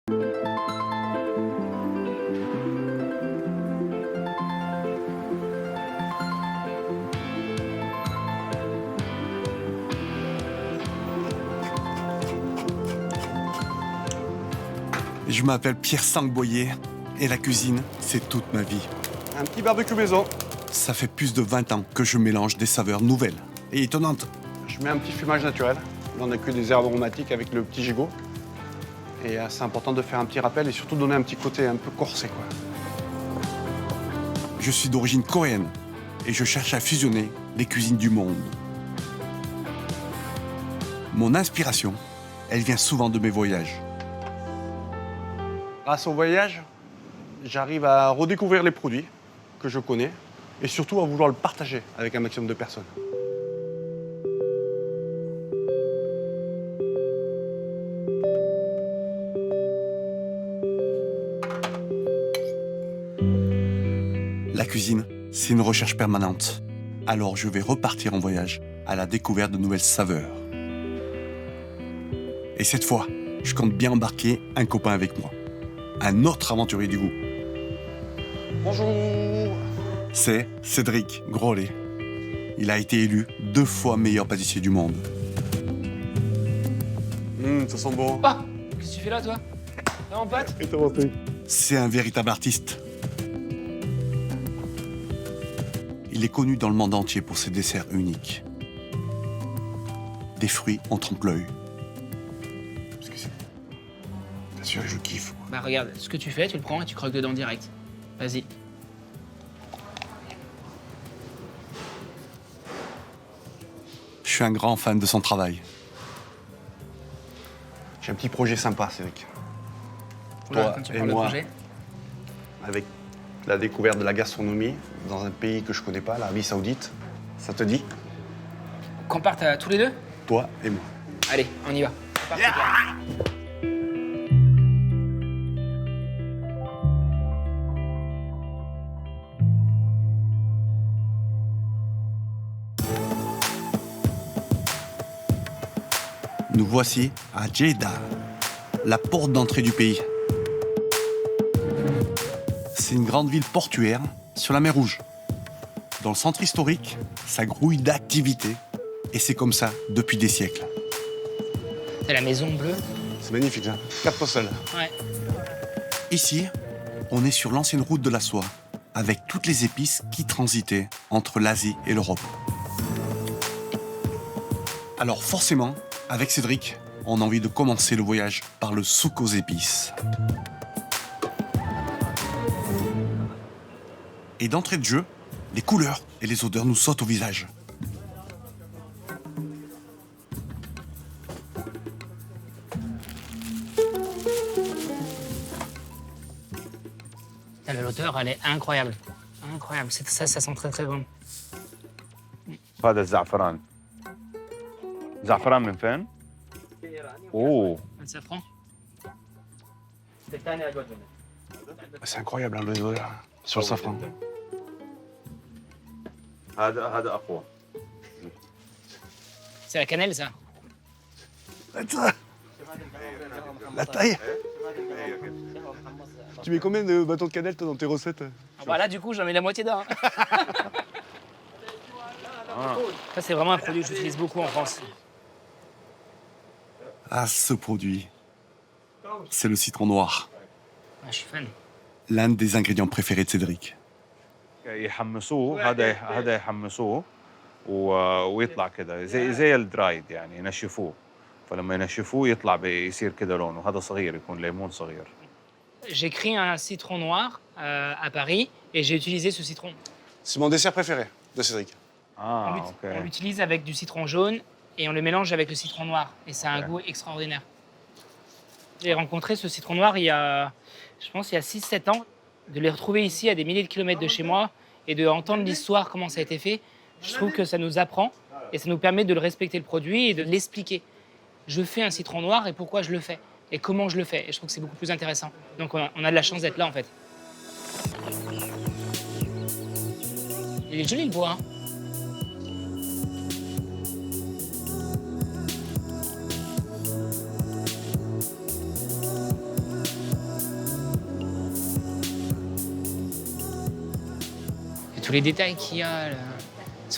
Je m'appelle Pierre Sangboyer et la cuisine, c'est toute ma vie. Un petit barbecue maison. Ça fait plus de 20 ans que je mélange des saveurs nouvelles et étonnantes. Je mets un petit fumage naturel. Là, on a que des herbes aromatiques avec le petit gigot. Et c'est important de faire un petit rappel et surtout donner un petit côté un peu corsé, quoi. Je suis d'origine coréenne et je cherche à fusionner les cuisines du monde. Mon inspiration, elle vient souvent de mes voyages. Grâce au voyage, j'arrive à redécouvrir les produits que je connais et surtout à vouloir le partager avec un maximum de personnes. La cuisine, c'est une recherche permanente. Alors je vais repartir en voyage à la découverte de nouvelles saveurs. Et cette fois, je compte bien embarquer un copain avec moi. Un autre aventurier du goût. Bonjour. C'est Cédric Grolet. Il a été élu 2 fois meilleur pâtissier du monde. Ça sent bon. Ah, qu'est-ce que tu fais là, toi? Là, en pâte? Et ton truc. C'est un véritable artiste. Il est connu dans le monde entier pour ses desserts uniques. Des fruits en trompe-l'œil. Parce que c'est... Bien sûr, je kiffe. Bah regarde, ce que tu fais, tu le prends et tu croques dedans direct. Vas-y. Je suis un grand fan de son travail. J'ai un petit projet sympa, Cédric. Oula, Toi quand tu et parles de moi. projet. Avec la découverte de la gastronomie dans un pays que je connais pas, l'Arabie Saoudite. Ça te dit? Qu'on parte tous les deux? Toi et moi. Allez, on y va. C'est parti, Pierre. Nous voici à Jeddah, la porte d'entrée du pays. C'est une grande ville portuaire sur la mer Rouge. Dans le centre historique, ça grouille d'activités. Et c'est comme ça depuis des siècles. C'est la maison bleue. C'est magnifique, ça. 4 postales. Ouais. Ici, on est sur l'ancienne route de la soie, avec toutes les épices qui transitaient entre l'Asie et l'Europe. Alors forcément, avec Cédric, on a envie de commencer le voyage par le souk aux épices. Et d'entrée de jeu, les couleurs et les odeurs nous sautent au visage. L'odeur, elle est incroyable. Incroyable. Ça sent très très bon. هذا الزعفران زعفران من فين؟ اوه Le safran. C'est incroyable, hein, les odeurs sur le safran. هذا اقوى C'est la cannelle, ça. La taille. Tu mets combien de bâtons de cannelle, toi, dans tes recettes? Ah bah là, du coup, j'en mets la moitié d'un. Ça, c'est vraiment un produit que j'utilise beaucoup en France. Ah, ce produit, c'est le citron noir, Ah, je suis fan. l'un des ingrédients préférés de Cédric. يحمصوه هذا يحمصوه ويطلع كده زي الدرايد يعني ينشفوه فلما ينشفوه يطلع يصير كده لونه هذا صغير يكون ليمون صغير. J'ai créé un citron noir à Paris et j'ai utilisé ce citron. C'est mon dessert préféré de Cédric. اه On اوكي l'utilise avec du citron jaune et on le mélange avec le citron noir. Et ça a un goût extraordinaire. J'ai rencontré ce citron noir il y a, je pense, il y a 6-7 ans. De les retrouver ici à des milliers de kilomètres de chez moi et de entendre l'histoire, comment ça a été fait, je trouve que ça nous apprend et ça nous permet de le respecter le produit et de l'expliquer. Je fais un citron noir et pourquoi je le fais et comment je le fais. Et je trouve que c'est beaucoup plus intéressant. Donc on a de la chance d'être là en fait. Il est joli le bois, hein. tous les détails qu'il y a, là.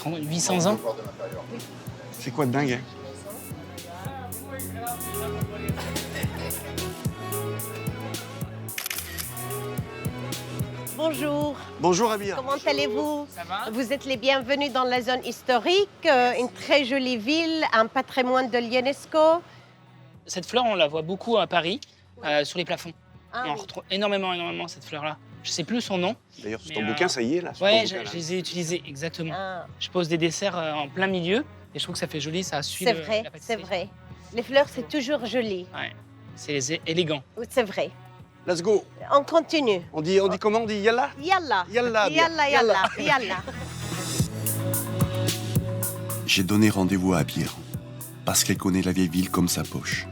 800 ans. C'est quoi de dingue, hein? Bonjour, Bonjour, Abir. comment allez-vous? Ça va? Vous êtes les bienvenus dans la zone historique, une très jolie ville, un patrimoine de l'UNESCO. Cette fleur, on la voit beaucoup à Paris, sur les plafonds. Ah, Et on oui. retrouve énormément cette fleur-là. Je sais plus son nom. D'ailleurs, sur Mais, ton bouquin, ça y est, là. sur ton Ouais, bouquin, là. je les ai utilisés, exactement. Ah, Je pose des desserts en plein milieu et je trouve que ça fait joli, ça suit c'est la vrai, pâtisserie. c'est vrai. Les fleurs, c'est toujours joli. Ouais, c'est élégant. Oui, c'est vrai. Let's go. On continue. On dit comment? On dit yalla? Yalla. Yalla, Abir. Yalla, yalla, yalla. J'ai donné rendez-vous à Abir, parce qu'elle connaît la vieille ville comme sa poche.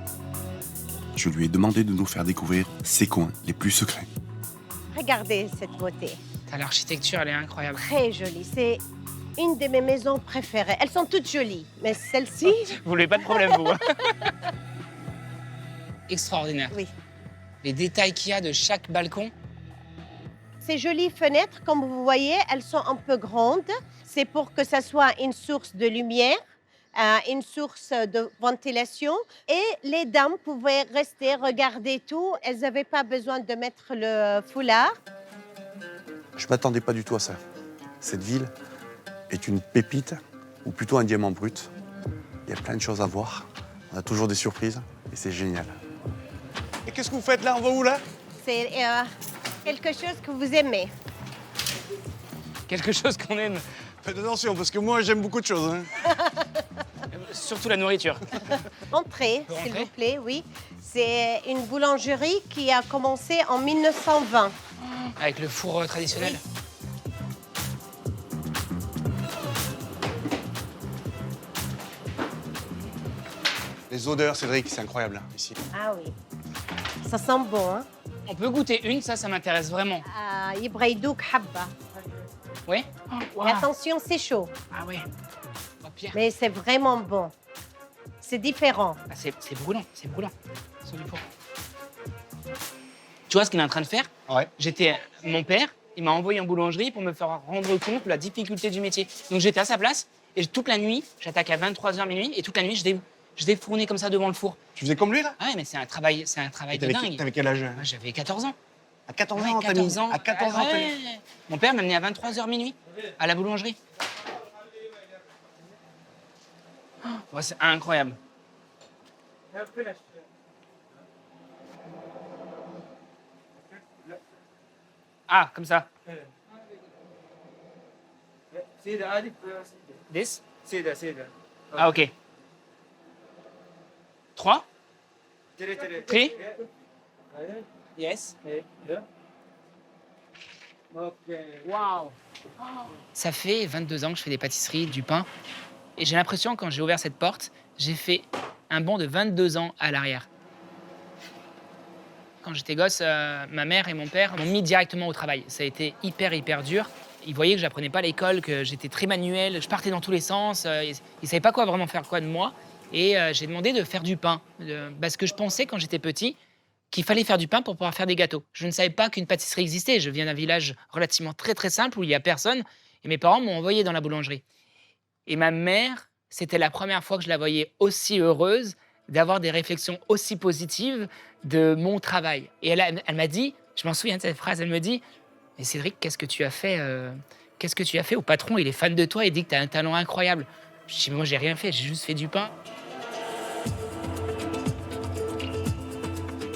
Je lui ai demandé de nous faire découvrir ses coins les plus secrets. Regardez cette beauté. L'architecture, elle est incroyable. Très jolie. C'est une de mes maisons préférées. Elles sont toutes jolies, mais celle-ci, Vous voulez pas de problème, vous. Hein. Extraordinaire. oui. Les détails qu'il y a de chaque balcon. Ces jolies fenêtres, comme vous voyez, elles sont un peu grandes. C'est pour que ça soit une source de lumière, une source de ventilation. Et les dames pouvaient rester, regarder tout. Elles n'avaient pas besoin de mettre le foulard. Je m'attendais pas du tout à ça. Cette ville est une pépite, ou plutôt un diamant brut. Il y a plein de choses à voir. On a toujours des surprises, et c'est génial. Et qu'est-ce que vous faites là? On va où, là? C'est quelque chose que vous aimez. Quelque chose qu'on aime. Faites attention, parce que moi, j'aime beaucoup de choses. Hein. Surtout la nourriture. Entrez, peut s'il rentrer vous plaît, oui. C'est une boulangerie qui a commencé en 1920. Avec le four traditionnel. Les odeurs, Cédric, c'est incroyable, hein, ici. Ah oui. Ça sent bon, hein? On peut goûter une, ça m'intéresse vraiment. Ibraïdouk Habba. Oui? Mais attention, c'est chaud. Ah ouais. Oh, Pierre. Mais c'est vraiment bon. C'est différent. Ah, c'est brûlant, c'est brûlant. Sur du four. Tu vois ce qu'il est en train de faire? Ouais. Mon père, il m'a envoyé en boulangerie pour me faire rendre compte de la difficulté du métier. Donc j'étais à sa place et toute la nuit, j'attaque à 23h minuit et toute la nuit, je défournais comme ça devant le four. Tu faisais comme lui, là? Ah ouais, mais c'est un travail de dingue. T'avais quel âge? Moi, j'avais 14 ans. À 14 Ouais, ans, t'as mis... 14 ans. À 14 ans, Ah t'as ouais. mis... Mon père m'a amené à 23h minuit à la boulangerie. Ouais, c'est incroyable. Ah, comme ça. This? Ah, ok. 3? 3? Yes. Wow. Ça fait 22 ans que je fais des pâtisseries, du pain. Et j'ai l'impression, quand j'ai ouvert cette porte, j'ai fait un bond de 22 ans à l'arrière. Quand j'étais gosse, ma mère et mon père m'ont mis directement au travail. Ça a été hyper dur. Ils voyaient que j'apprenais pas à l'école, que j'étais très manuel, je partais dans tous les sens. Ils savaient pas vraiment faire quoi de moi. Et j'ai demandé de faire du pain. Parce que je pensais, quand j'étais petit, qu'il fallait faire du pain pour pouvoir faire des gâteaux. Je ne savais pas qu'une pâtisserie existait. Je viens d'un village relativement très simple où il n'y a personne. Et mes parents m'ont envoyé dans la boulangerie. Et ma mère, c'était la première fois que je la voyais aussi heureuse d'avoir des réflexions aussi positives de mon travail. Et elle m'a dit, je m'en souviens de cette phrase, elle me dit « Mais Cédric, qu'est-ce que tu as fait au patron? Il est fan de toi, il dit que tu as un talent incroyable. » Je dis « Mais moi, j'ai rien fait, j'ai juste fait du pain. »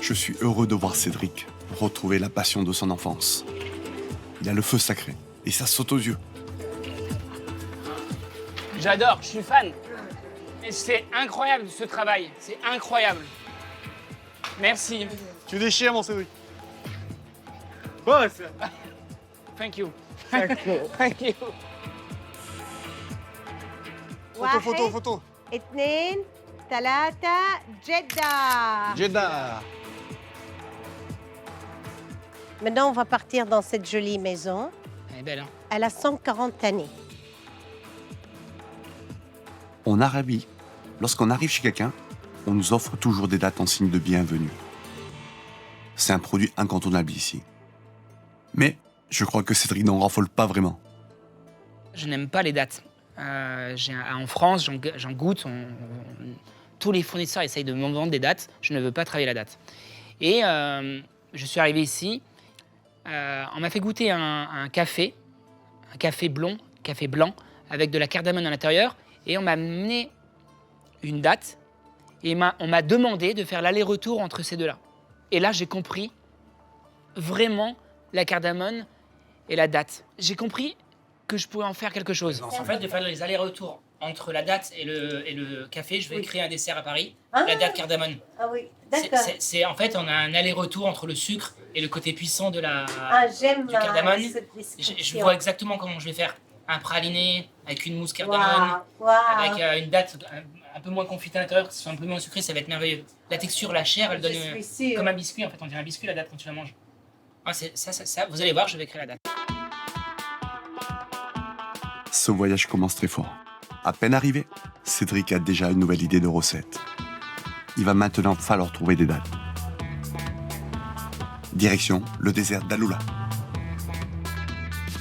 Je suis heureux de voir Cédric retrouver la passion de son enfance. Il a le feu sacré et ça saute aux yeux. J'adore, je suis fan. Et c'est incroyable ce travail, c'est incroyable. Merci. Tu déchires, mon Cédric. Thank you. Thank you. Photo. اثنين ثلاثة جدة. Jeddah. Maintenant, on va partir dans cette jolie maison. Elle est belle, hein? Elle a 140 années. En Arabie, lorsqu'on arrive chez quelqu'un, on nous offre toujours des dates en signe de bienvenue. C'est un produit incontournable ici. Mais je crois que Cédric n'en raffole pas vraiment. Je n'aime pas les dattes. En France, j'en goûte. Tous les fournisseurs essayent de me vendre des dattes. Je ne veux pas travailler la date. Et je suis arrivé ici. On m'a fait goûter un café blanc, avec de la cardamone à l'intérieur. Et on m'a amené une date. Et on m'a demandé de faire l'aller-retour entre ces deux-là. Et là, j'ai compris vraiment la cardamone et la date. J'ai compris que je pouvais en faire quelque chose. En fait, de faire les allers-retours entre la date et le café, je vais créer un dessert à Paris, la date cardamone. Ah oui, d'accord. En fait, on a un aller-retour entre le sucre et le côté puissant du J'aime cardamone. cette description. Je vois exactement comment je vais faire. Un praliné avec une mousse cardamone, avec une date un peu moins confitée à l'intérieur, que ce soit un peu moins sucré, ça va être merveilleux. La texture, la chair, elle donne comme un biscuit. En fait, on dirait un biscuit la date quand tu la manges. Ah, ça, vous allez voir, je vais créer la date. Ce voyage commence très fort. À peine arrivé, Cédric a déjà une nouvelle idée de recette. Il va maintenant falloir trouver des dates. Direction le désert d'Aloula.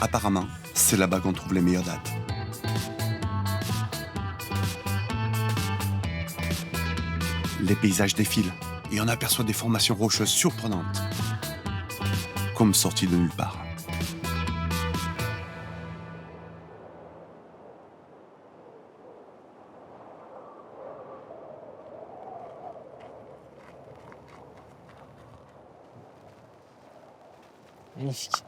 Apparemment, c'est là-bas qu'on trouve les meilleures dates. Les paysages défilent et on aperçoit des formations rocheuses surprenantes, comme sorties de nulle part. Magnifique.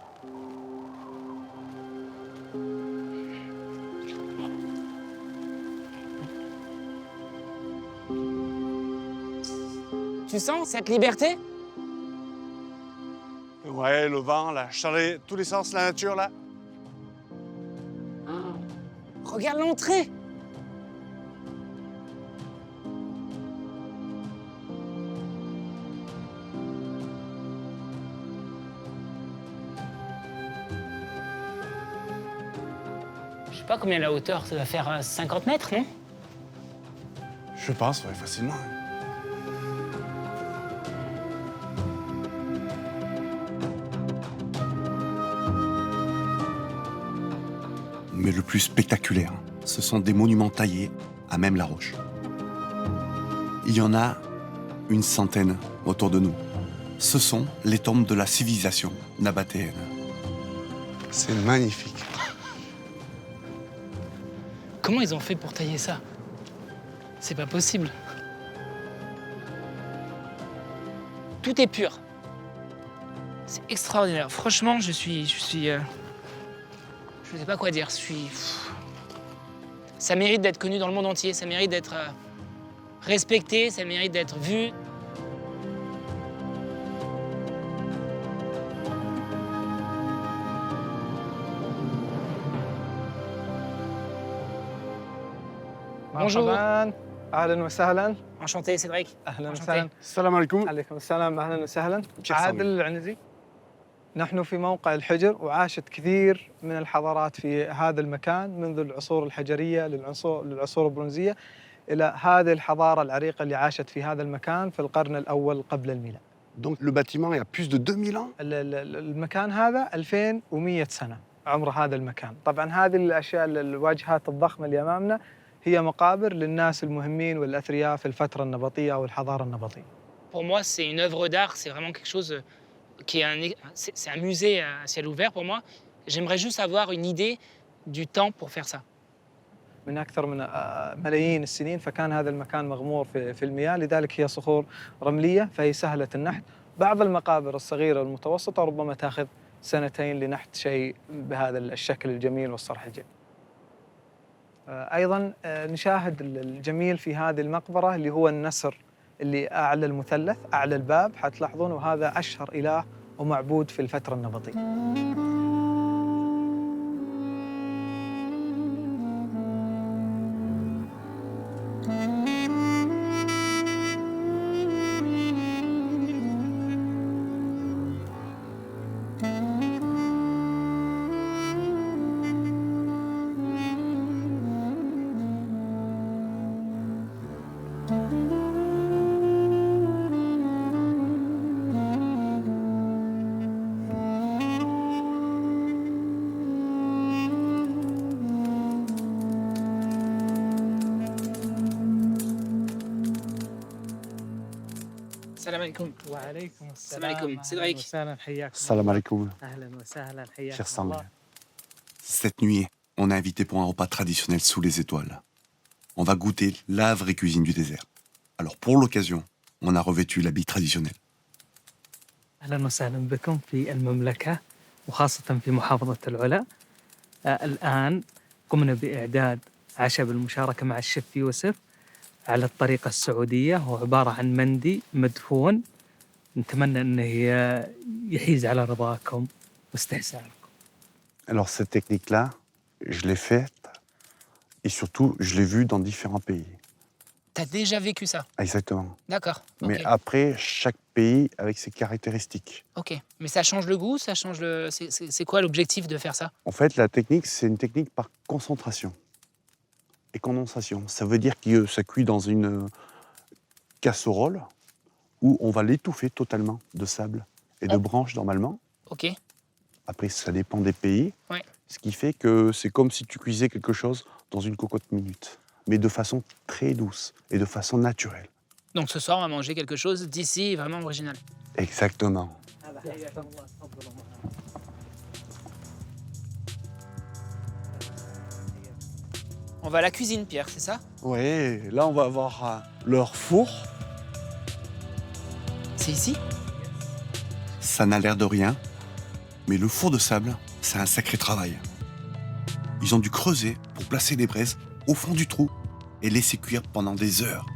Tu sens cette liberté? Ouais, le vent, la chaleur, tous les sens, la nature, là. Regarde l'entrée. Je sais pas combien la hauteur, ça va faire 50 mètres, non? Je pense, ouais, facilement. Mais le plus spectaculaire, ce sont des monuments taillés à même la roche. Il y en a une centaine autour de nous. Ce sont les tombes de la civilisation nabatéenne. C'est magnifique. Comment ils ont fait pour tailler ça? C'est pas possible. Tout est pur. C'est extraordinaire. Franchement, je sais pas quoi dire. Ça mérite d'être connu dans le monde entier. Ça mérite d'être respecté. Ça mérite d'être vu. Bonjour. مرحبا اهلا وسهلا Enchanté, Cédric. اهلا Enchanté. وسهلا Salam alaikum. عليكم السلام اهلا وسهلا كيف عادل العنزي نحن في موقع الحجر وعاشت كثير من الحضارات في هذا المكان منذ العصور الحجريه للعصور البرونزيه الى هذه الحضاره العريقه اللي عاشت في هذا المكان في القرن الاول قبل الميلاد. Donc le bâtiment, il y a plus de 2000 ans. المكان هذا 2100 سنه عمر هذا المكان. طبعا هذه الاشياء الواجهات الضخمه اللي امامنا هي مقابر للناس المهمين والأثرياء في الفترة النبطية أو الحضارة النبطية. Pour moi, c'est une œuvre d'art. C'est vraiment quelque chose qui est c'est un musée à ciel ouvert pour moi. J'aimerais juste avoir une idée du temps pour faire ça. من أكثر من ملايين السنين فكان هذا المكان مغمور في المياه، لذلك هي صخور رملية فهي سهلة النحت. بعض المقابر الصغيرة والمتوسطة ربما تأخذ سنتين لنحت شيء بهذا الشكل الجميل والصرح الجميل. أيضاً نشاهد الجميل في هذه المقبرة اللي هو النسر اللي أعلى المثلث أعلى الباب حتلاحظون، وهذا أشهر إله ومعبود في الفترة النبطية. عليكم. وعليكم السلام عليكم. السلام. سيد أهلاً عليك. وسهلا حياكم. Salam alaikum, أهلا وسهلا حياكم. cher sang. Cette nuit, on est invité pour un repas traditionnel sous les étoiles. On va goûter la vraie cuisine du désert. Alors pour l'occasion, on a revêtu l'habit traditionnel. أهلا وسهلا بكم في المملكة وخاصة في محافظة العلا. الآن قمنا بإعداد عشاء بالمشاركة مع الشيف يوسف على الطريقة السعودية. هو عبارة عن مندي مدفون. نتمنى أنه يحيز على رضاكم واستحسانكم. Alors cette technique-là, je l'ai faite et surtout, je l'ai vue dans différents pays. T'as déjà vécu ça? Exactement. D'accord. Ok. Mais après, chaque pays avec ses caractéristiques. Ok. Mais ça change le goût, ça change le. C'est quoi l'objectif de faire ça? En fait, la technique, c'est une technique par concentration et condensation. Ça veut dire que ça cuit dans une casserole où on va l'étouffer totalement de sable et de branches normalement. Ok. Après, ça dépend des pays. Ouais. Ce qui fait que c'est comme si tu cuisais quelque chose dans une cocotte minute, mais de façon très douce et de façon naturelle. Donc ce soir, on va manger quelque chose d'ici vraiment original. Exactement. On va à la cuisine, Pierre, c'est ça? Oui, là, on va avoir leur four. C'est ici? Ça n'a l'air de rien, mais le four de sable, c'est un sacré travail. Ils ont dû creuser pour placer les braises au fond du trou et laisser cuire pendant des heures.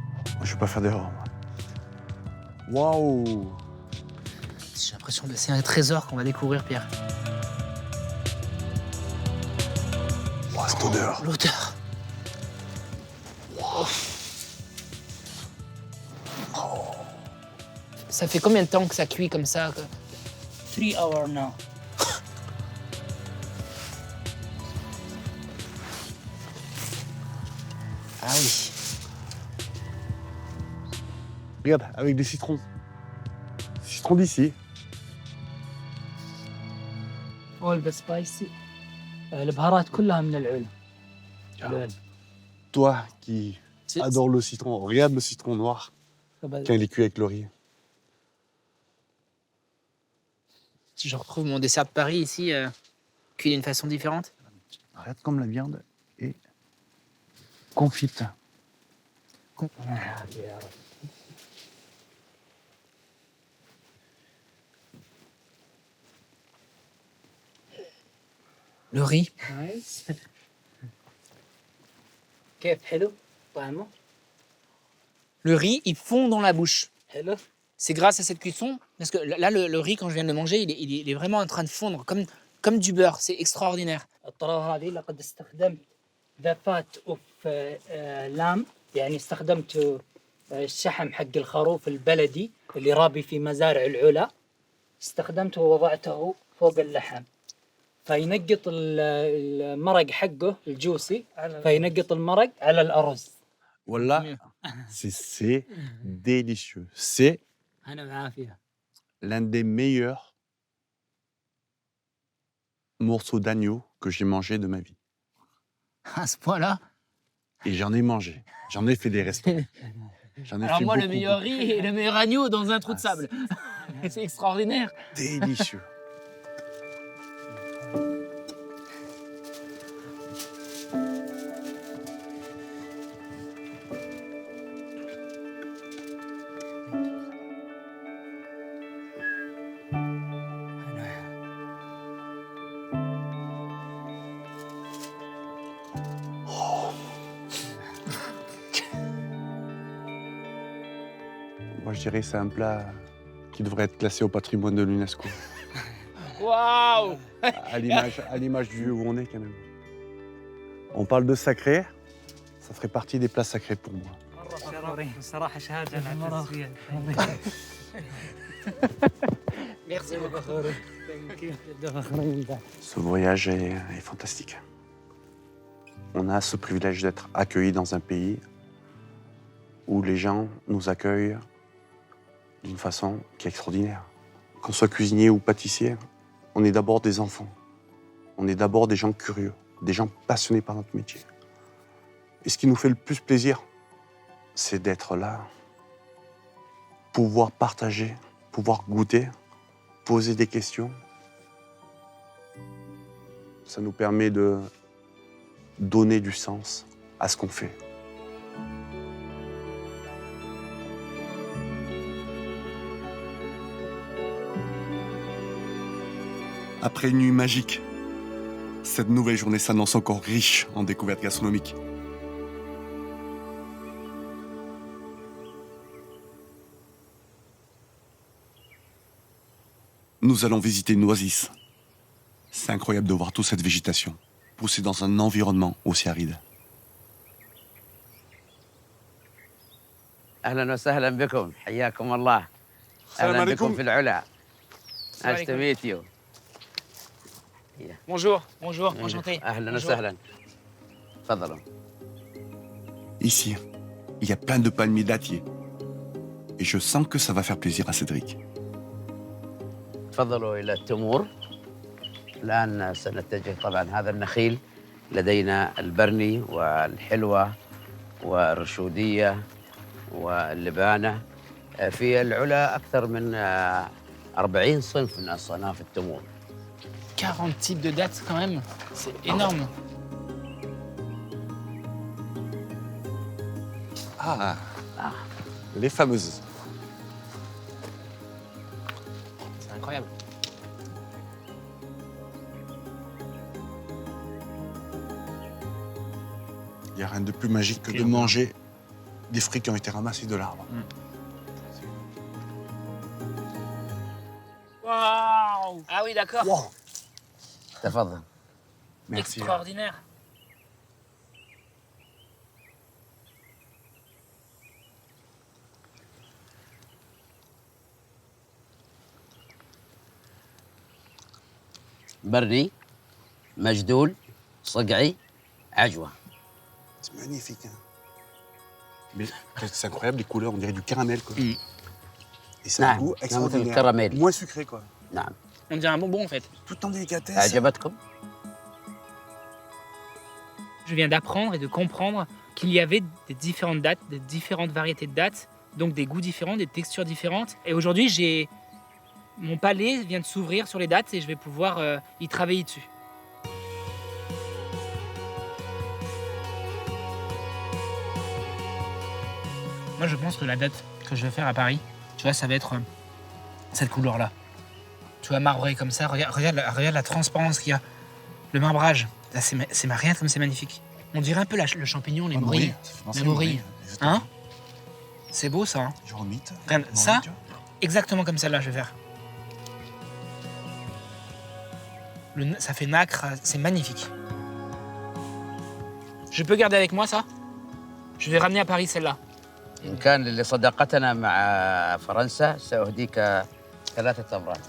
Je vais pas faire d'erreur. moi. Waouh! J'ai l'impression que c'est un trésor qu'on va découvrir, Pierre. Wow, cette odeur. L'odeur. Ça fait combien de temps que ça cuit comme ça? 3 hours now. Ah oui. Regarde, avec des citrons. Citrons d'ici. all the spicy. البهارات كلها من العلا. العلا. Toi qui C'est- adore le citron, regarde le citron noir quand il est cuit avec le riz. Si je retrouve mon dessert de Paris ici, cuit d'une façon différente. Regarde comme la viande est confite. Le riz. نايس. كيف حلو طعمه؟ Le riz, il fond dans la bouche. حلو. C'est grâce à cette cuisson, parce que là, le riz, quand je viens de le manger, il est vraiment en train de fondre, comme du beurre. C'est extraordinaire. الطراوة هذه لقد استخدمت ذا فات اوف لام، يعني استخدمت الشحم حق الخروف البلدي اللي رابي في مزارع العلا، استخدمته ووضعته فوق اللحم فينقط المرق حقه الجوسي، فينقط المرق على الأرز. Voilà, c'est délicieux. C'est أنا بعافية. l'un des meilleurs morceaux d'agneau que j'ai mangé de ma vie. À ce point-là. Et j'en ai mangé. J'en ai fait des restaurants. J'en ai Alors fait moi, le beaucoup, meilleur riz et le meilleur agneau dans un trou de sable. C'est extraordinaire. Délicieux. Moi, je dirais que c'est un plat qui devrait être classé au patrimoine de l'UNESCO. Waouh. À l'image du lieu où on est, quand même. On parle de sacré, ça ferait partie des plats sacrés pour moi. صراحة شهادة نعتز فيها. Merci beaucoup. Ce voyage est fantastique. On a ce privilège d'être accueillis dans un pays où les gens nous accueillent d'une façon qui est extraordinaire. Qu'on soit cuisinier ou pâtissier, on est d'abord des enfants. On est d'abord des gens curieux, des gens passionnés par notre métier. Et ce qui nous fait le plus plaisir, c'est d'être là pouvoir partager, pouvoir goûter, poser des questions. Ça nous permet de donner du sens à ce qu'on fait. Après une nuit magique, cette nouvelle journée s'annonce encore riche en découvertes gastronomiques. Nous allons visiter une oasis. C'est incroyable de voir toute cette végétation pousser dans un environnement aussi aride. اهلا وسهلا بكم حياكم الله اهلا بكم في العلا nice to meet you Bonjour, bonjour, enchanté. اهلا Bonjour. وسهلا تفضلوا Ici, il y a plein de palmiers dattiers. Et je sens que ça va faire plaisir à Cédric. تفضلوا الى التمور الان سنتجه طبعا هذا النخيل لدينا البرني والحلوه والرشوديه واللبانه في العلا اكثر من 40 صنف من اصناف التمور 40 types de dattes quand même, c'est énorme. Ah, les fameuses. C'est incroyable. Il n'y a rien de plus magique que de manger des fruits qui ont été ramassés de l'arbre. Waouh! Ah oui, d'accord. Wow. تفضل Merci. Extraordinaire. برني مجدول صقعي عجوه C'est magnifique. Hein. Mais c'est incroyable, les couleurs, on dirait du caramel. Quoi. Et c'est un نعم goût مثل extraordinaire. الكراميل Moins sucré, quoi. نعم On dirait un bonbon en fait. Tout en délicatesse. أعجبتكم؟ Je viens d'apprendre et de comprendre qu'il y avait des différentes dattes, des différentes variétés de dattes, donc des goûts différents, des textures différentes. Et aujourd'hui, mon palais vient de s'ouvrir sur les dattes et je vais pouvoir y travailler dessus. Moi, je pense que la date que je vais faire à Paris, tu vois, ça va être cette couleur-là. Tu vois, marbré comme ça. Regarde la transparence qu'il y a. Le marbrage. Là, regarde comme c'est magnifique. On dirait un peu le champignon, les morilles. La morille. Hein? C'est beau, ça. Hein? Genre mythe. Regarde, ça, exactement comme celle-là, je vais faire. Ça fait nacre, c'est magnifique. Je peux garder avec moi ça? Je vais ramener à Paris celle-là. إن كان لصداقتنا مع فرنسا سأهديك 3 تمرات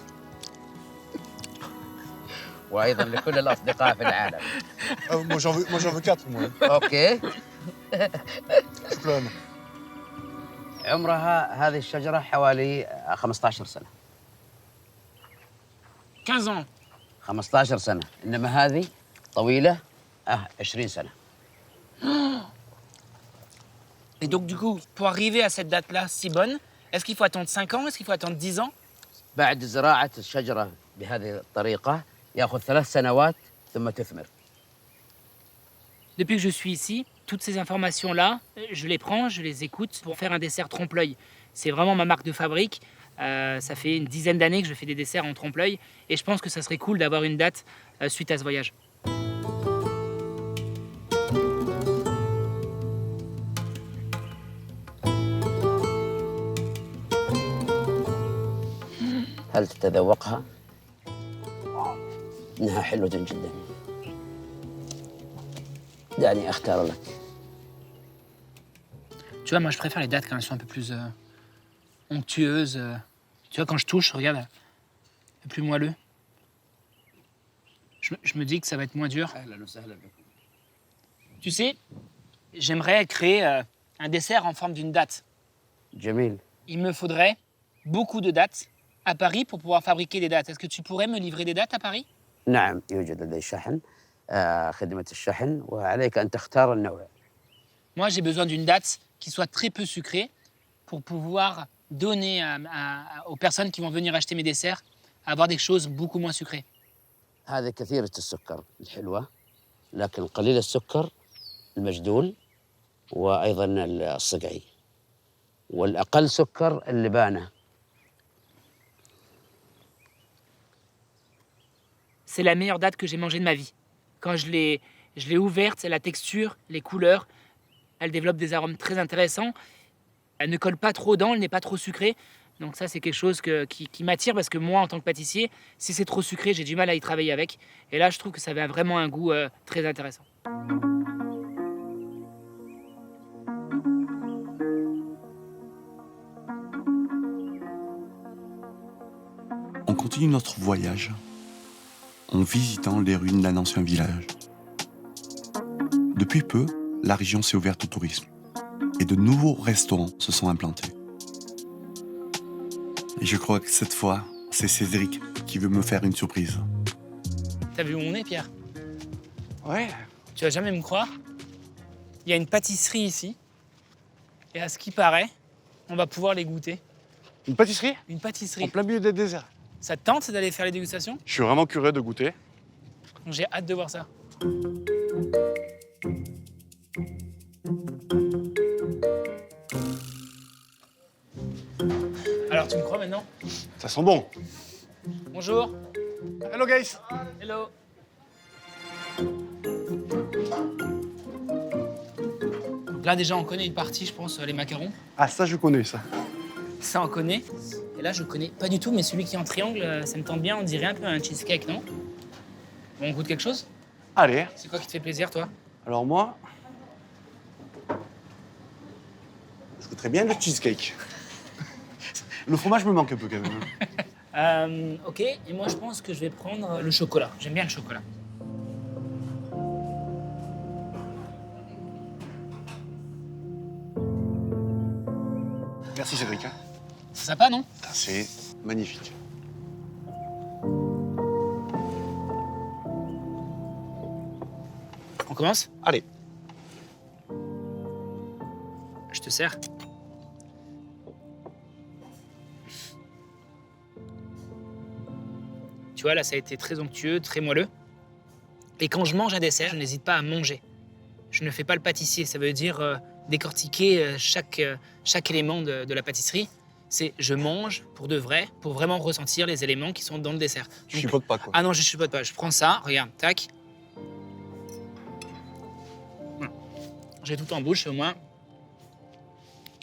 وأيضا لكل الأصدقاء في العالم Moi, j'en veux 4, moi. أوكي Je plane. عمرها هذه الشجرة حوالي 15 سنة 15 ans. 15 سنة إنما هذه طويلة 20 سنة Et donc, du coup, pour arriver à cette date-là si bonne, est-ce qu'il faut attendre 5 ans? Est-ce qu'il faut attendre 10 ans? بعد زراعة الشجرة بهذه الطريقة يأخذ 3 سنوات ثم تثمر Depuis que je suis ici, toutes ces informations-là, je les prends, je les écoute pour faire un dessert trompe-l'œil. C'est vraiment ma marque de fabrique. Ça fait une dizaine d'années que je fais des desserts en trompe-l'œil et je pense que ça serait cool d'avoir une date suite à ce voyage. هل تتذوقها؟ إنها حلوة جدا دعني أختار لك Tu vois, moi, je préfère les dattes quand elles sont un peu plus onctueuses. Tu vois, quand je touche, regarde, un peu plus moelleux. Je me dis que ça va être moins dur. أهلا وسهلا بكم Tu sais, j'aimerais créer un dessert en forme d'une date. جميل Il me faudrait beaucoup de dates à Paris pour pouvoir fabriquer des dates. Est-ce que tu pourrais me livrer des dates à Paris? نعم يوجد لدي شحن خدمة الشحن وعليك أن تختار النوع Moi, j'ai besoin d'une date qui soit très peu sucrée pour pouvoir donner aux personnes qui vont venir acheter mes desserts à avoir des choses beaucoup moins sucrées. هذه كثيرة السكر الحلوة لكن قليل السكر المجدول وأيضا الصقعي والأقل سكر اللبانة. C'est la meilleure date que j'ai mangée de ma vie. Quand je l'ai ouverte, la texture, les couleurs, elle développe des arômes très intéressants. Elle ne colle pas trop aux dents, elle n'est pas trop sucrée. Donc ça, c'est quelque chose qui m'attire parce que moi, en tant que pâtissier, si c'est trop sucré, j'ai du mal à y travailler avec. Et là, je trouve que ça avait vraiment un goût très intéressant. On continue notre voyage en visitant les ruines d'un ancien village. Depuis peu, la région s'est ouverte au tourisme et de nouveaux restaurants se sont implantés. Et je crois que cette fois, c'est Cédric qui veut me faire une surprise. T'as vu où on est, Pierre? Ouais. Tu vas jamais me croire. Il y a une pâtisserie ici. Et à ce qui paraît, on va pouvoir les goûter. Une pâtisserie Une en pâtisserie. plein milieu des déserts. Ça te tente d'aller faire les dégustations? Je suis vraiment curieux de goûter. Donc, j'ai hâte de voir ça. Alors, tu me crois maintenant? Ça sent bon. Bonjour. Hello guys. Hello. Donc là, déjà, on connaît une partie, je pense, les macarons. Ah ça je connais ça. Ça, on connaît. Et là, je connais pas du tout, mais celui qui est en triangle, ça me tente bien. On dirait un peu un cheesecake, non? Bon, on goûte quelque chose? Allez. C'est quoi qui te fait plaisir, toi? Alors moi, je goûterais bien le cheesecake. Le fromage me manque un peu quand même. Ok, et moi, je pense que je vais prendre le chocolat. J'aime bien le chocolat. Merci Cédric. C'est sympa, non? C'est magnifique. On commence? Allez. Je te sers. Tu vois, là, ça a été très onctueux, très moelleux. Et quand je mange un dessert, je n'hésite pas à manger. Je ne fais pas le pâtissier, ça veut dire décortiquer chaque élément de la pâtisserie. C'est je mange pour de vrai, pour vraiment ressentir les éléments qui sont dans le dessert. Je Donc- chipote pas quoi. Ah non, je chipote pas. Je prends ça, regarde, tac. Voilà. J'ai tout en bouche, au moins,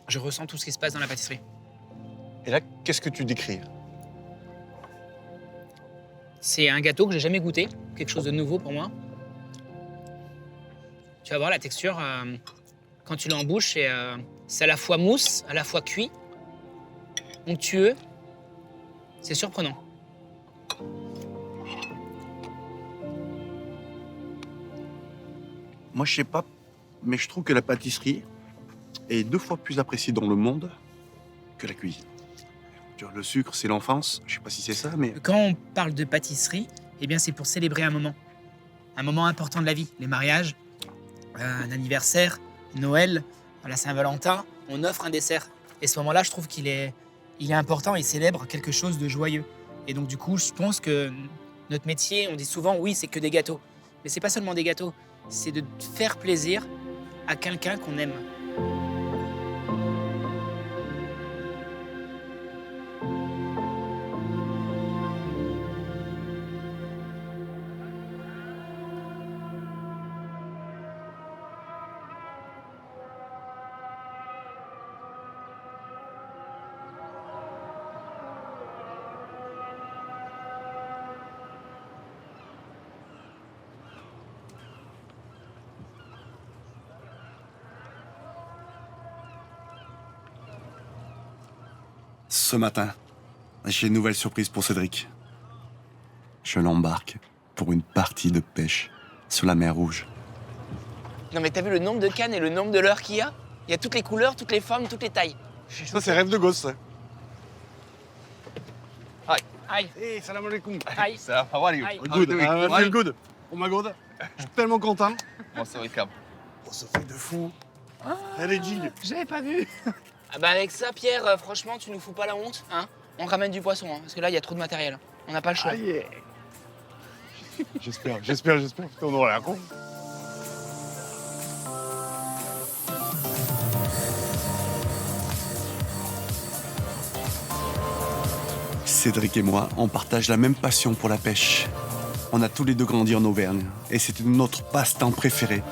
je ressens tout ce qui se passe dans la pâtisserie. Et là, qu'est-ce que tu décris? C'est un gâteau que j'ai jamais goûté, quelque chose de nouveau pour moi. Tu vas voir la texture, quand tu l'as en bouche, c'est à la fois mousse, à la fois cuit, onctueux. C'est surprenant. Moi, je sais pas, mais je trouve que la pâtisserie est 2 fois plus appréciée dans le monde que la cuisine. Tu vois, le sucre, c'est l'enfance. Je sais pas si c'est ça, mais Quand on parle de pâtisserie, eh bien, c'est pour célébrer un moment important de la vie. Les mariages, un anniversaire, Noël, la Saint-Valentin, on offre un dessert. Et ce moment-là, je trouve qu'il est important, il célèbre quelque chose de joyeux. Et donc, du coup, je pense que notre métier, on dit souvent, oui, c'est que des gâteaux. Mais c'est pas seulement des gâteaux, c'est de faire plaisir à quelqu'un qu'on aime. ce matin, j'ai une nouvelle surprise pour Cédric. Je l'embarque pour une partie de pêche sur la mer Rouge. Non mais t'as vu le nombre de cannes et le nombre de leurres qu'il y a? Il y a toutes les couleurs, toutes les formes, toutes les tailles. Ça, c'est rêve de gosse, ça. Aïe, Hey, salam alaikum. aïe. So, how are you? Aïe. Good. I feel good. Oh my god. Je suis tellement content. Most welcome. Oh, ce truc de fou. Elle est digne. J'avais pas vu. Ah bah avec ça, Pierre, franchement, tu nous fous pas la honte, hein? On ramène du poisson, hein, parce que là, il y a trop de matériel. On n'a pas le choix. J'espère. Putain, on aura l'air con. Cédric et moi, on partage la même passion pour la pêche. On a tous les deux grandi en Auvergne et c'était notre passe-temps préféré.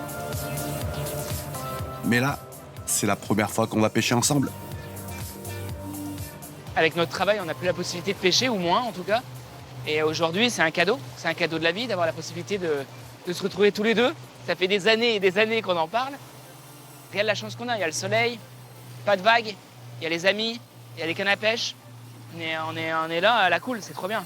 Mais là, c'est la première fois qu'on va pêcher ensemble. Avec notre travail, on n'a plus la possibilité de pêcher, ou moins en tout cas. Et aujourd'hui, c'est un cadeau. C'est un cadeau de la vie d'avoir la possibilité de se retrouver tous les deux. Ça fait des années et des années qu'on en parle. Regarde la chance qu'on a. Il y a le soleil, pas de vagues, il y a les amis, il y a les cannes à pêche. On est là à la cool, c'est trop bien.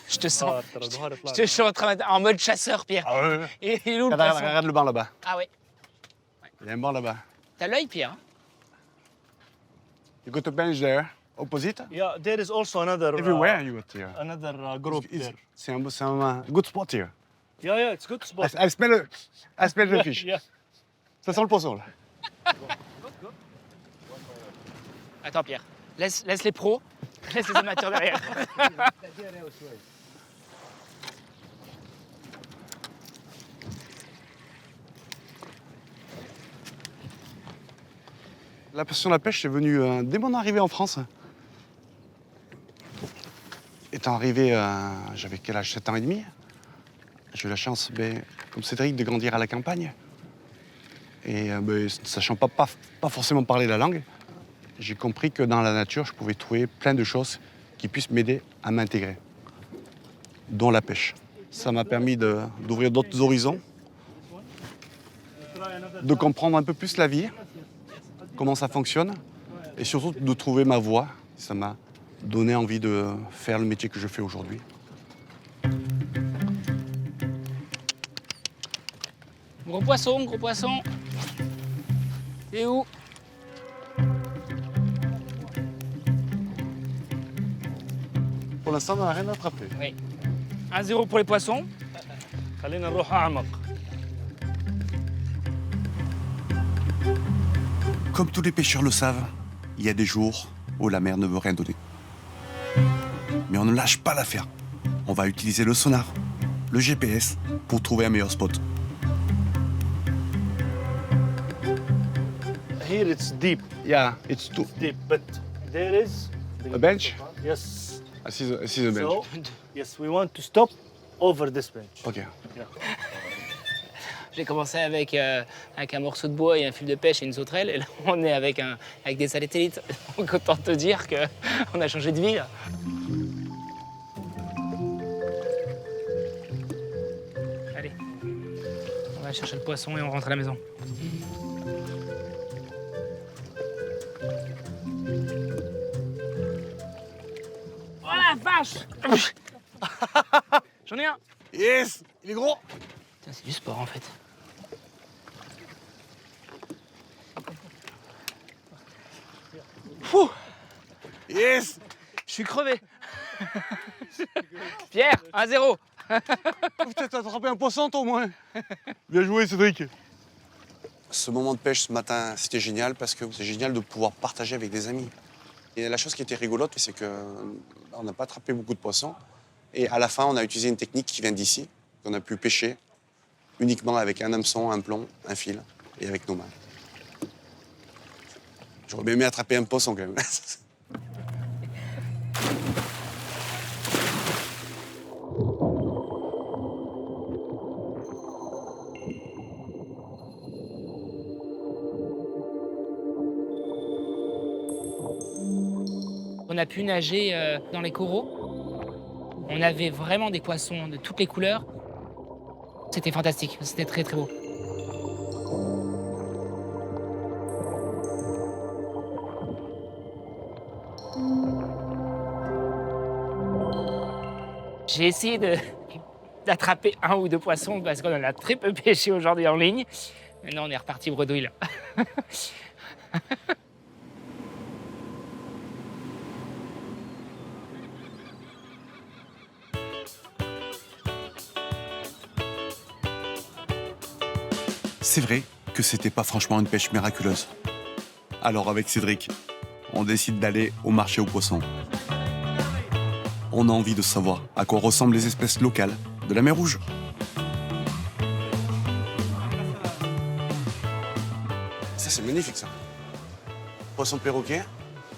Je te sens. Je te sens en mode chasseur, Pierre. Ah ouais, ouais. Et il est où le poisson? Regarde le banc là-bas. Ah ouais. Il y a un banc là-bas. T'as l'œil, Pierre, hein? You got a bench there, opposite. Yeah, there is also another Everywhere you got here. another group there. C'est un good spot here. Yeah, it's good spot. I smell the fish. Yeah. Ça sent le poisson là. Attends, Pierre. Laisse les pros. Laisse les amateurs derrière. La passion de la pêche est venue dès mon arrivée en France. Étant arrivé, j'avais quel âge? 7 ans et demi. J'ai eu la chance, comme Cédric, de grandir à la campagne. Et sachant pas forcément parler la langue, j'ai compris que dans la nature, je pouvais trouver plein de choses qui puissent m'aider à m'intégrer, dont la pêche. Ça m'a permis d'ouvrir d'autres horizons, de comprendre un peu plus la vie, comment ça fonctionne, et surtout de trouver ma voie. Ça m'a donné envie de faire le métier que je fais aujourd'hui. Gros poisson, gros poisson. C'est où? Pour l'instant, on n'a rien attrapé. Oui. 1-0 pour les poissons. خلينا نروح أعمق. Comme tous les pêcheurs le savent, il y a des jours où la mer ne veut rien donner. Mais on ne lâche pas l'affaire. On va utiliser le sonar, le GPS, pour trouver un meilleur spot. Here it's deep, Yeah, it's too. but there is A bench? Yes. I see the bench. So yes, we want to stop over this bench. Ok. J'ai commencé avec un morceau de bois et un fil de pêche et une sauterelle. Et là, on est avec des satellites. Donc autant te dire qu'on a changé de vie, là. Allez. On va chercher le poisson et on rentre à la maison. Oh la vache! J'en ai un! Yes! Il est gros! Putain, c'est du sport en fait. Fou! Yes! Je suis crevé. Pierre, 1-0. Putain, t'as attrapé un poisson, toi, au moins. Bien joué, Cédric. Ce moment de pêche ce matin, c'était génial parce que c'est génial de pouvoir partager avec des amis. Et la chose qui était rigolote, c'est qu'on n'a pas attrapé beaucoup de poissons. Et à la fin, on a utilisé une technique qui vient d'ici, qu'on a pu pêcher uniquement avec un hameçon, un plomb, un fil et avec nos mains. J'aurais bien aimé attraper un poisson quand même. On a pu nager dans les coraux. On avait vraiment des poissons de toutes les couleurs. C'était fantastique, c'était très très beau. J'ai essayé d'attraper un ou deux poissons parce qu'on en a très peu pêché aujourd'hui en ligne. Maintenant, on est reparti bredouille là. C'est vrai que c'était pas franchement une pêche miraculeuse. Alors avec Cédric, on décide d'aller au marché aux poissons. On a envie de savoir à quoi ressemblent les espèces locales de la mer Rouge. Ça, c'est magnifique, ça. Poisson perroquet.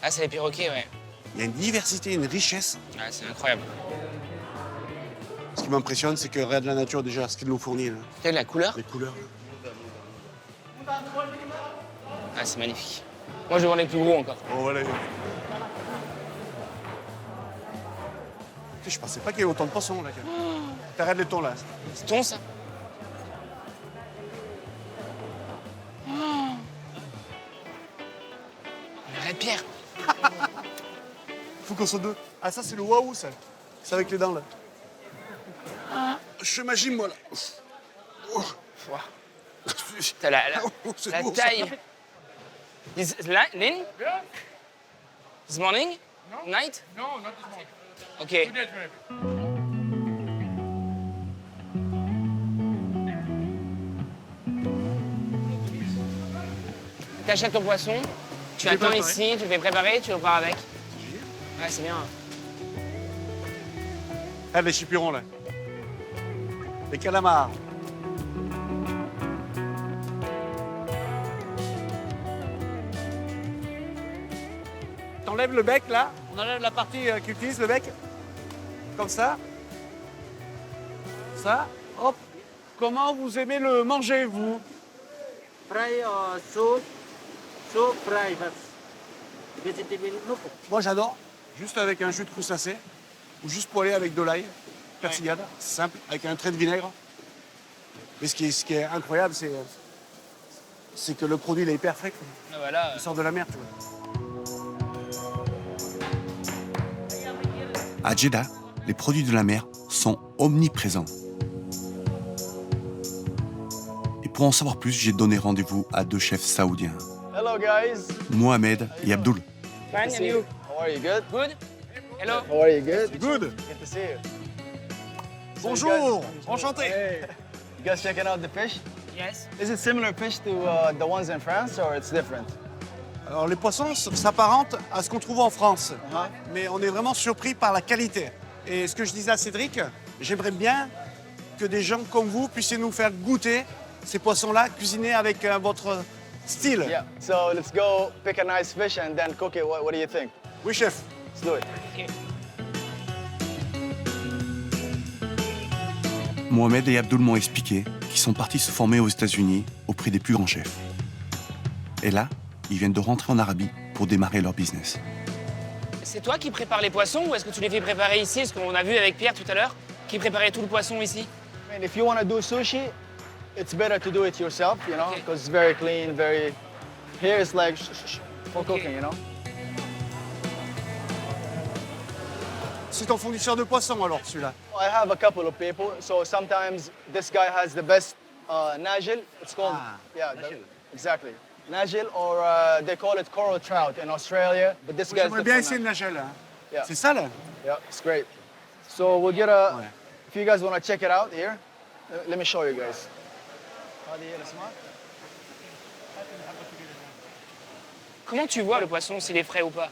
Ah, c'est les perroquets, ouais. Il y a une diversité, une richesse. Ah, c'est incroyable. Ce qui m'impressionne, c'est que regarde la nature déjà, ce qu'il nous fournit. Là. T'as vu la couleur? Les couleurs. Là. Ah, c'est magnifique. Moi, je vais voir les plus gros encore. Oh, voilà. Je pensais pas qu'il y ait autant de poissons, là. T'arrêtes les thons, là. C'est ton, ça? Arrête, Pierre. Faut qu'on soit deux. Ah, ça, c'est le waouh, ça. C'est avec les dents, là. Je m'agime, moi, là. Oh. T'as la C'est la beau, ça. taille. Is Lynn? This morning? Night? No, not this morning. Ok. 2 days maybe. T'achètes ton poisson, tu attends ici, tu le fais préparer, tu repars avec. Ouais, c'est bien. Ah, les chipirons, là. Les calamars. T'enlèves le bec, là. On enlève la partie qui utilise le bec. Comme ça. Ça. Hop. Comment vous aimez le manger, vous? Fry or soup? Soup, fry, but vegetable, no. Moi, j'adore. Juste avec un jus de crustacé. Ou juste poêlé avec de l'ail. Persillade. C'est simple. Avec un trait de vinaigre. Mais ce qui est incroyable, c'est que le produit, il est hyper frais. Ah, voilà. Il sort de la mer, tu vois. À Jeddah, les produits de la mer sont omniprésents. Et pour en savoir plus, j'ai donné rendez-vous à 2 chefs saoudiens, Hello guys. Mohamed et Abdul. Fine, and you? How are you? Good. Good? Hello? How are you? Good. Good. Good to see you. Bonjour. Enchanté. Hey. You guys checking out the fish? Yes. Is it similar fish to the ones in France or it's different? Alors, les poissons s'apparentent à ce qu'on trouve en France. Uh-huh. Mais on est vraiment surpris par la qualité. Et ce que je disais à Cédric, j'aimerais bien que des gens comme vous puissiez nous faire goûter ces poissons-là, cuisinés avec votre style. Yeah. So let's go pick a nice fish and then cook it. What do you think? Oui, chef. Let's do it. Mohamed et Abdul m'ont expliqué qu'ils sont partis se former aux États-Unis auprès des plus grands chefs. Et là, ils viennent de rentrer en Arabie pour démarrer leur business. C'est toi qui prépares les poissons ou est-ce que tu les fais préparer ici? Ce qu'on a vu avec Pierre tout à l'heure, qui préparait tout le poisson ici. I mean, if you want to do sushi, it's better to do it yourself, you know, Okay. because it's very clean, very. Here it's like for Okay. cooking, you know. C'est ton fournisseur de poissons, alors, celui-là. I have a couple of people, so sometimes this guy has the best najil. It's called exactly najil, or they call it coral trout in Australia. But this guy's J'aimerais bien essayer le nagel, là. Yeah. C'est ça, là? Yeah, it's great. So we'll get a. If you guys want to check it out here, let me show you guys. Comment tu vois le poisson s'il est frais ou pas?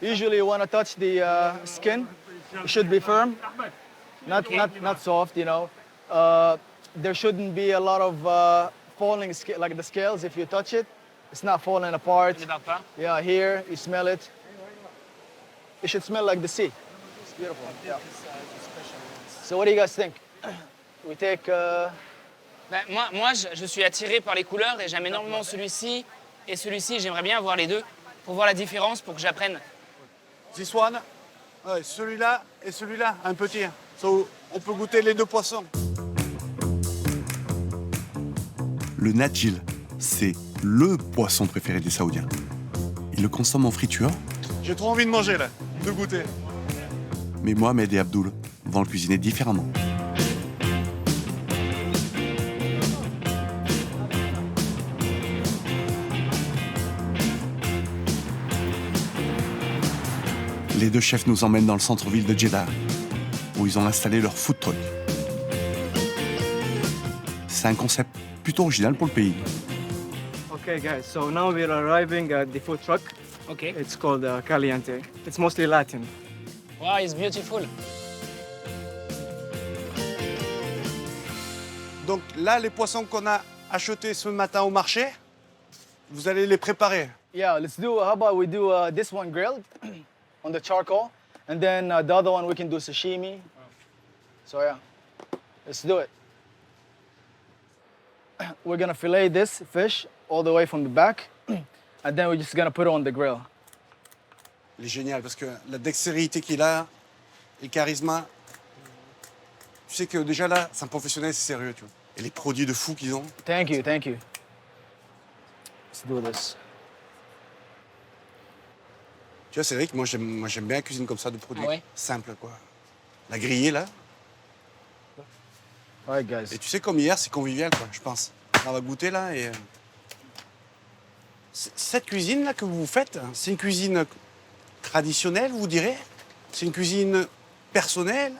Usually, you want to touch the skin. It should be firm, not soft. You know, there shouldn't be a lot of falling like the scales. If you touch it, it's not falling apart. Il ne débarque pas? Yeah, here you smell it. It should smell like the sea. It's beautiful. Yeah. So what do you guys think? We take. Ben, moi je suis attiré par les couleurs et j'aime énormément celui-ci et celui-ci. J'aimerais bien voir les deux pour voir la différence, pour que j'apprenne. This one, ouais, celui-là et celui-là, un petit. So, on peut goûter les deux poissons. Le najil, c'est le poisson préféré des Saoudiens. Ils le consomment en friture, J'ai trop envie de manger, là, de goûter. mais Mohamed et Abdul vont le cuisiner différemment. Les 2 chefs nous emmènent dans le centre-ville de Jeddah, où ils ont installé leur food truck. C'est un concept plutôt original pour le pays. Okay, guys, so now we're arriving at the food truck. Ok. It's called Caliente. It's mostly Latin. Wow, it's beautiful. Donc là, les poissons qu'on a achetés ce matin au marché, vous allez les préparer. Yeah, let's do, how about we do this one grilled on the charcoal, and then the other one we can do sashimi. So yeah, let's do it. We're gonna fillet this fish all the way from the back, and then we're just gonna put it on the grill. Il est génial parce que la dextérité qu'il a, et le charisme, tu sais que déjà là, c'est un professionnel, c'est sérieux, tu vois. Et les produits de fou qu'ils ont. Thank you, thank you. Let's do this. Tu vois, Cédric, moi j'aime bien la cuisine comme ça, de produits Ah ouais? simples, quoi. La grillée, là. All right, guys. Et tu sais, comme hier, c'est convivial, quoi, je pense. On va goûter, là, et... Cette cuisine-là que vous faites, c'est une cuisine traditionnelle, vous direz? C'est une cuisine personnelle?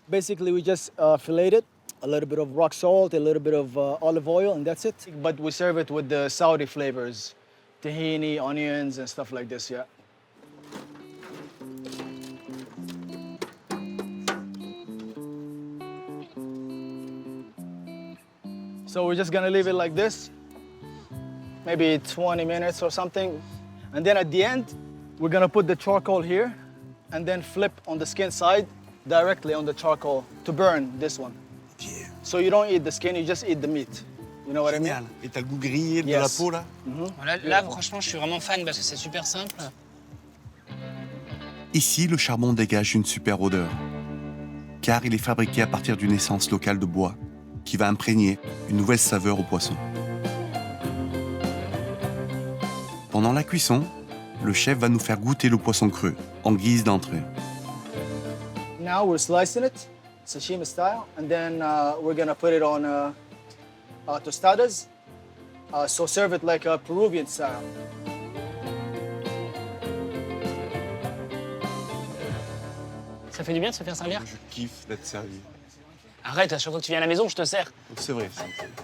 Basically, we just fillet it, a little bit of rock salt, a little bit of olive oil, and that's it. But we serve it with the Saudi flavors, tahini, onions, and stuff like this, yeah. So we're just gonna leave it like this, maybe 20 minutes or something. And then at the end, we're gonna put the charcoal here and then flip on the skin side directly on the charcoal to burn this one. Yeah. So you don't eat the skin, you just eat the meat. You know what I mean? Génial. Et t'as le goût grillé de Yes. la peau, là? Là, franchement, je suis vraiment fan parce que c'est super simple. Ici, le charbon dégage une super odeur, car il est fabriqué à partir d'une essence locale de bois qui va imprégner une nouvelle saveur au poisson. Pendant la cuisson, le chef va nous faire goûter le poisson cru en guise d'entrée. Now we're slicing it, sashimi style, and then we're gonna put it on tostadas. So serve it like a Peruvian style. Ça fait du bien de se faire servir. Je kiffe d'être servi. Arrête, à chaque fois que tu viens à la maison, je te sers. C'est vrai,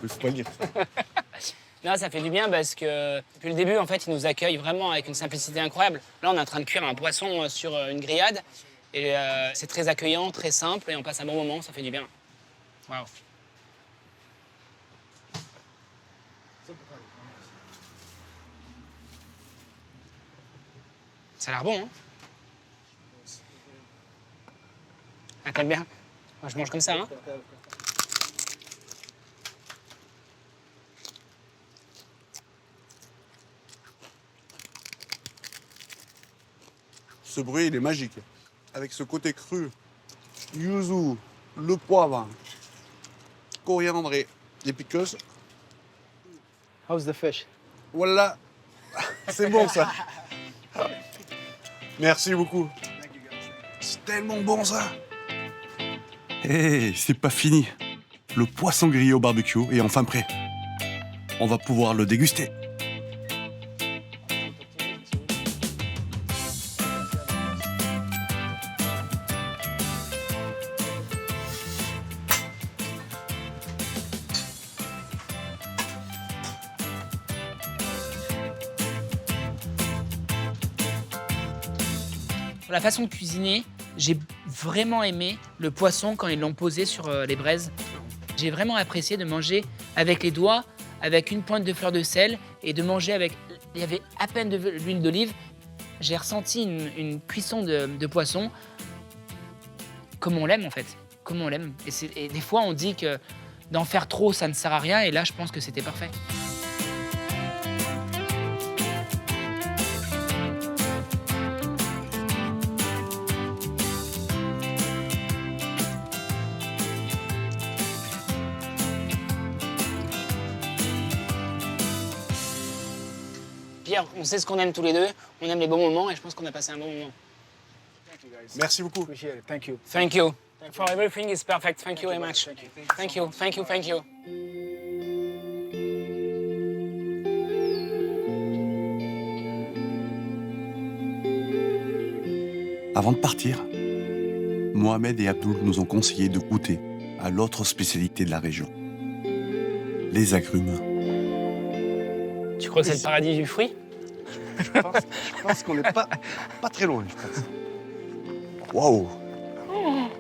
il faut pas le dire. Non, ça fait du bien parce que depuis le début, en fait, ils nous accueillent vraiment avec une simplicité incroyable. Là, on est en train de cuire un poisson sur une grillade et c'est très accueillant, très simple et on passe un bon moment, ça fait du bien. Waouh. Ça a l'air bon, hein? Ah, t'aimes bien? Moi, je mange comme ça, hein? Ce bruit, il est magique. Avec ce côté cru, yuzu, le poivre, coriandre et les piqueuses. How's the fish? Voilà, c'est bon ça. Merci beaucoup. C'est tellement bon ça. Hé, c'est pas fini. Le poisson grillé au barbecue est enfin prêt. On va pouvoir le déguster. Pour la façon de cuisiner, j'ai vraiment aimé le poisson quand ils l'ont posé sur les braises. J'ai vraiment apprécié de manger avec les doigts, avec une pointe de fleur de sel et de manger avec... Il y avait à peine de l'huile d'olive. J'ai ressenti une cuisson de poisson comme on l'aime en fait, comme on l'aime. Et des fois on dit que d'en faire trop ça ne sert à rien et là je pense que c'était parfait. Pierre, on sait ce qu'on aime tous les deux, on aime les bons moments et je pense qu'on a passé un bon moment. Merci beaucoup. Appreciate it. Thank you. Thank you. For everything is perfect. Thank you very much. Thank you. Thank you. Thank you. Avant de partir, Mohamed et Abdul nous ont conseillé de goûter à l'autre spécialité de la région, les agrumes. Tu crois que c'est le paradis du fruit? Je pense qu'on n'est pas très loin, je pense. Waouh!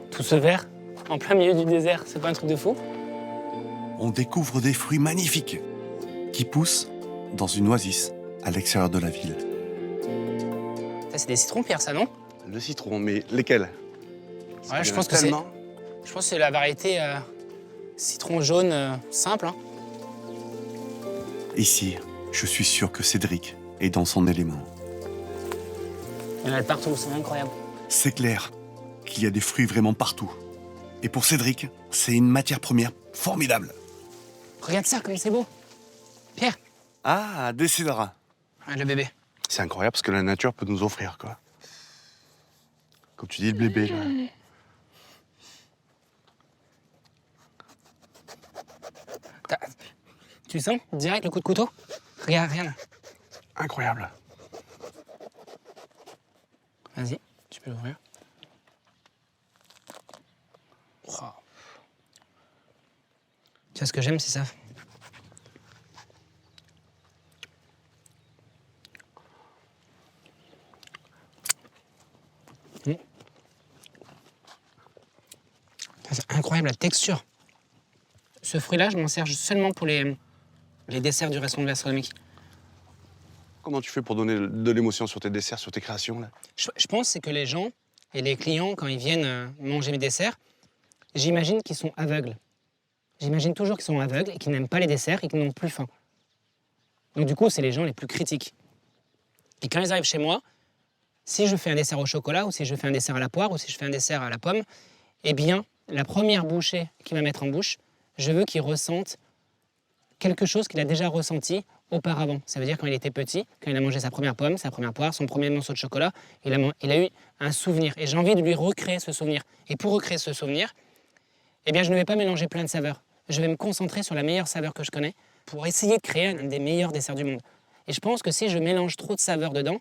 Tout ce vert, en plein milieu du désert, c'est pas un truc de fou? On découvre des fruits magnifiques qui poussent dans une oasis à l'extérieur de la ville. Ça, c'est des citrons, Pierre, ça, non? Le citron, mais lesquels? Ouais, je pense que c'est la variété citron jaune simple. Hein. Ici, je suis sûr que Cédric est dans son élément. Il y en a de partout, c'est incroyable. C'est clair qu'il y a des fruits vraiment partout. Et pour Cédric, c'est une matière première formidable. Regarde ça, comme c'est beau. Pierre. Ah, des cédrats. Ouais, le bébé. C'est incroyable ce que la nature peut nous offrir, quoi. Comme tu dis, le bébé, là. Tu sens direct le coup de couteau? Regarde, regarde. Incroyable. Vas-y, tu peux l'ouvrir. Wow. Tu vois, ce que j'aime, c'est ça. C'est incroyable, la texture. Ce fruit-là, je m'en sers seulement pour les desserts du restaurant gastronomique. Comment tu fais pour donner de l'émotion sur tes desserts, sur tes créations, là? Je pense c'est que les gens et les clients, quand ils viennent manger mes desserts, j'imagine qu'ils sont aveugles. J'imagine toujours qu'ils sont aveugles et qu'ils n'aiment pas les desserts et qu'ils n'ont plus faim. Donc du coup, c'est les gens les plus critiques. Et quand ils arrivent chez moi, si je fais un dessert au chocolat, ou si je fais un dessert à la poire, ou si je fais un dessert à la pomme, eh bien, la première bouchée qu'il va mettre en bouche, je veux qu'il ressente quelque chose qu'il a déjà ressenti auparavant. Ça veut dire quand il était petit, quand il a mangé sa première pomme, sa première poire, son premier morceau de chocolat, il a eu un souvenir. Et j'ai envie de lui recréer ce souvenir. Et pour recréer ce souvenir, eh bien, je ne vais pas mélanger plein de saveurs. Je vais me concentrer sur la meilleure saveur que je connais pour essayer de créer un des meilleurs desserts du monde. Et je pense que si je mélange trop de saveurs dedans,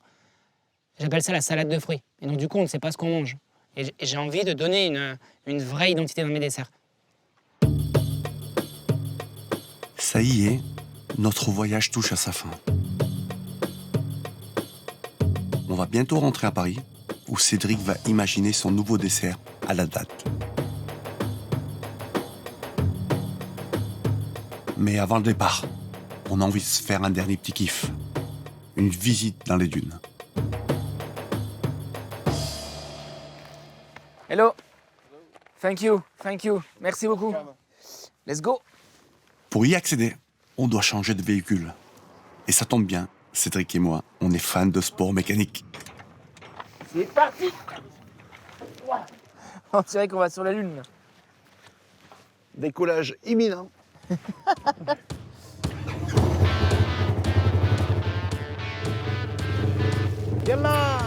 j'appelle ça la salade de fruits. Et donc, du coup, on ne sait pas ce qu'on mange. Et j'ai envie de donner une vraie identité dans mes desserts. Ça y est, notre voyage touche à sa fin. On va bientôt rentrer à Paris, où Cédric va imaginer son nouveau dessert à la date. Mais avant le départ, on a envie de se faire un dernier petit kiff. Une visite dans les dunes. Hello. Thank you. Merci beaucoup. Let's go. Pour y accéder, on doit changer de véhicule. Et ça tombe bien, Cédric et moi, on est fans de sport mécanique. C'est parti. On dirait qu'on va sur la Lune. Décollage imminent. Yallah.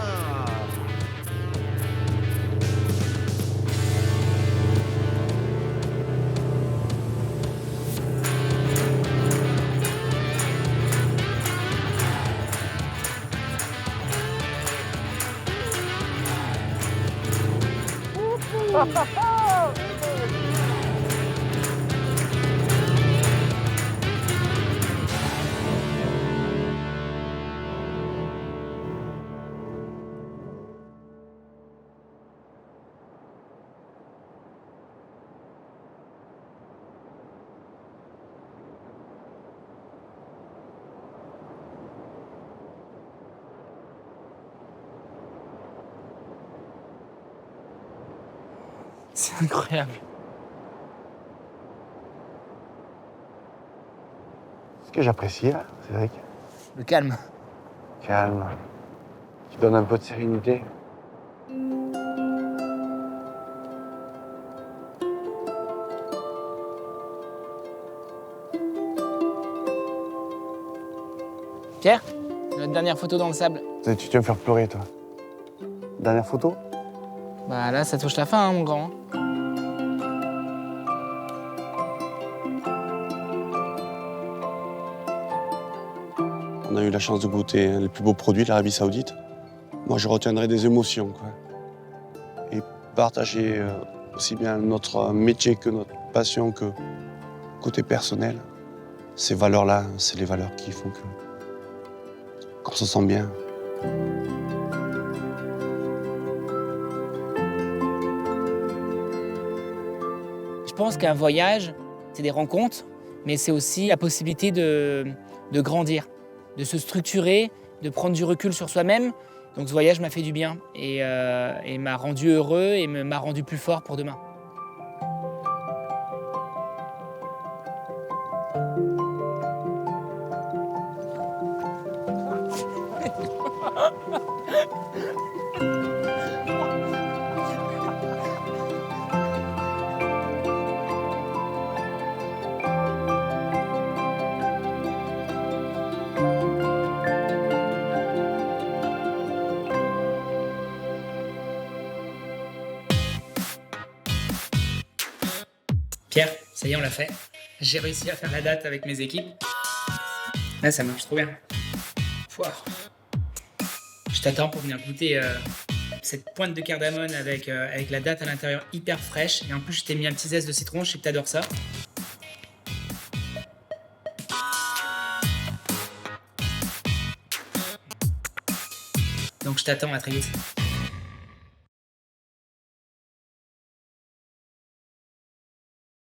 C'est incroyable. Ce que j'apprécie, là, Cédric, Le calme. calme, qui donne un peu de sérénité. Pierre, notre dernière photo dans le sable. Tu vas me faire pleurer, toi. Dernière photo? Bah là, ça touche la fin, hein, mon grand. On a eu la chance de goûter les plus beaux produits de l'Arabie Saoudite. Moi, je retiendrai des émotions, quoi. Et partager aussi bien notre métier que notre passion que côté personnel. Ces valeurs-là, c'est les valeurs qui font qu'on se sent bien. Je pense qu'un voyage, c'est des rencontres, mais c'est aussi la possibilité de grandir, de se structurer, de prendre du recul sur soi-même. Donc ce voyage m'a fait du bien et m'a rendu heureux et m'a rendu plus fort pour demain. Pierre, ça y est, on l'a fait. J'ai réussi à faire la date avec mes équipes. Là, ça marche trop bien. Pouah. Je t'attends pour venir goûter cette pointe de cardamone avec la date à l'intérieur hyper fraîche. Et en plus, je t'ai mis un petit zeste de citron, je sais que t'adores ça. Donc je t'attends, à très vite.